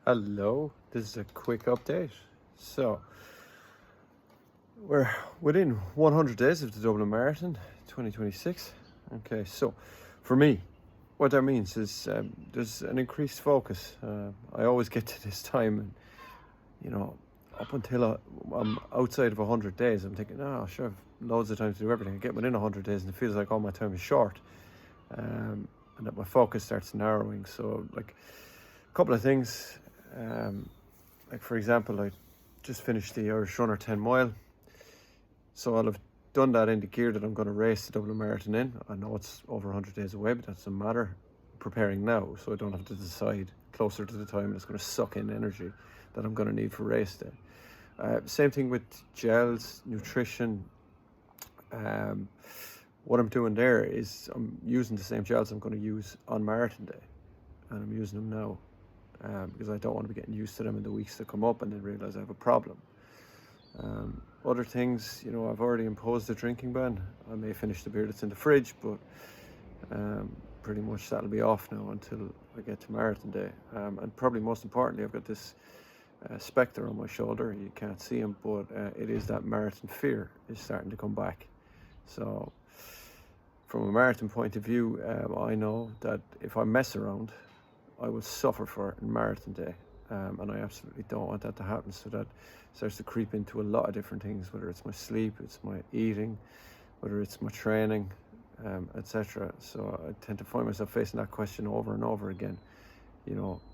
Hello, this is a quick update. So, we're within 100 days of the Dublin Marathon 2026. Okay, so for me, what that means is there's an increased focus. I always get to this time, and up until I'm outside of 100 days, I'm thinking, oh, sure, I've loads of time to do everything. I get within 100 days, and it feels like all my time is short, and that my focus starts narrowing. So, like, a couple of things. Like, for example, I just finished the Irish Runner 10 mile, so I'll have done that in the gear that I'm going to race the Dublin Marathon in. I know it's over 100 days away, but that doesn't matter. I'm preparing now, so I don't have to decide closer to the time, and it's going to suck in energy that I'm going to need for race day. Same thing with gels, nutrition. What I'm doing there is I'm using the same gels I'm going to use on marathon day, and I'm using them now. Because I don't want to be getting used to them in the weeks that come up and then realize I have a problem. Other things, I've already imposed a drinking ban. I may finish the beer that's in the fridge, but pretty much that'll be off now until I get to marathon day. And probably most importantly, I've got this spectre on my shoulder. You can't see him, but it is that marathon fear is starting to come back. So from a marathon point of view, I know that if I mess around, I will suffer for it in marathon day, and I absolutely don't want that to happen. So that starts to creep into a lot of different things, whether it's my sleep, it's my eating, whether it's my training, etc. So I tend to find myself facing that question over and over again.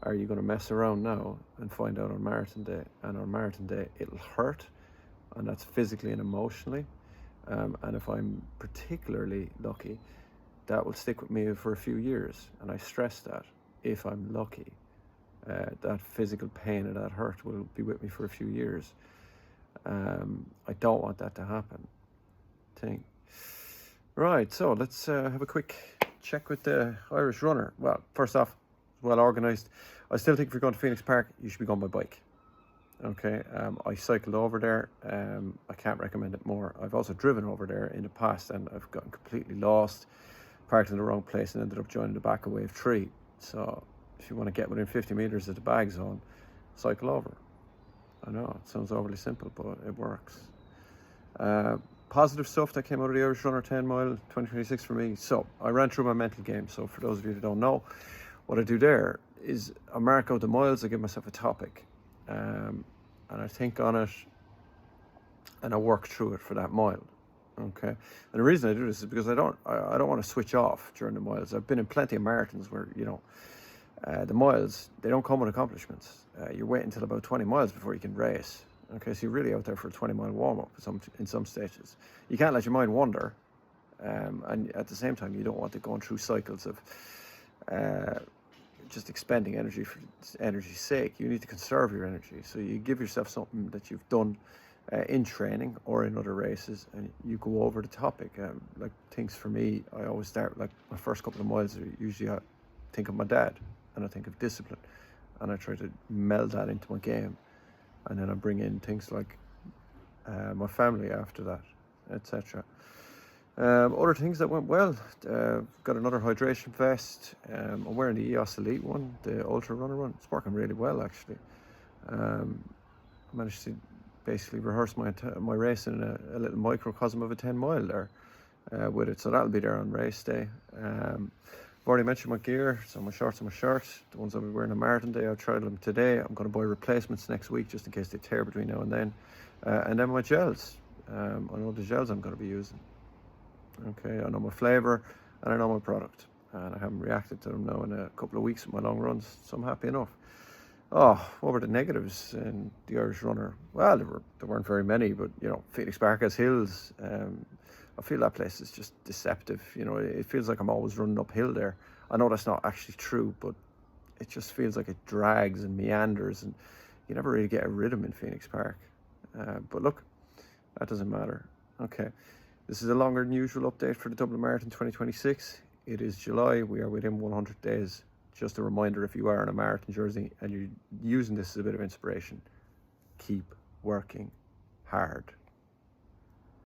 Are you going to mess around now and find out on marathon day? And on marathon day, it'll hurt, and that's physically and emotionally. And if I'm particularly lucky, that will stick with me for a few years, and I stress that. If I'm lucky, that physical pain and that hurt will be with me for a few years. I don't want that to happen. Right, so let's have a quick check with the Irish Runner. Well, first off, well organised. I still think if you're going to Phoenix Park, you should be going by bike. Okay, I cycled over there. I can't recommend it more. I've also driven over there in the past, and I've gotten completely lost, parked in the wrong place, and ended up joining the back of wave 3. So if you want to get within 50 meters of the bag zone, cycle over. I know it sounds overly simple, but it works. Positive stuff that came out of the Irish Runner 10 mile 2026 for me. So I ran through my mental game. So for those of you that don't know, what I do there is I mark out the miles. I give myself a topic, and I think on it, and I work through it for that mile. Okay, and the reason I do this is because I don't want to switch off during the miles. I've been in plenty of marathons where the miles, they don't come with accomplishments. You're waiting until about 20 miles before you can race. Okay, so you're really out there for a 20-mile warm-up in some stages. You can't let your mind wander, and at the same time, you don't want it going through cycles of just expending energy for energy's sake. You need to conserve your energy, so you give yourself something that you've done in training or in other races, and you go over the topic. Like things for me, I always start, like my first couple of miles, usually I think of my dad, and I think of discipline, and I try to meld that into my game, and then I bring in things like my family after that, etc. Other things that went well, got another hydration vest. I'm wearing the EOS Elite one, the Ultra Runner one. It's working really well, actually. I managed to basically rehearse my race in a little microcosm of a 10 mile there with it, so that'll be there on race day. I've already mentioned my gear, so my shorts and my shirt, the ones I'll be wearing on marathon day. I've tried them today. I'm going to buy replacements next week just in case they tear between now and then. And then my gels, I know the gels I'm going to be using. Okay, I know my flavour and I know my product, and I haven't reacted to them now in a couple of weeks with my long runs, so I'm happy enough. Oh, what were the negatives in the Irish Runner? Well, there weren't very many, but Phoenix Park has hills. I feel that place is just deceptive. It feels like I'm always running uphill there. I know that's not actually true, but it just feels like it drags and meanders, and you never really get a rhythm in Phoenix Park. But look, that doesn't matter. Okay, this is a longer than usual update for the Dublin Marathon 2026. It is July. We are within 100 days. Just a reminder, if you are in a marathon jersey and you're using this as a bit of inspiration, keep working hard.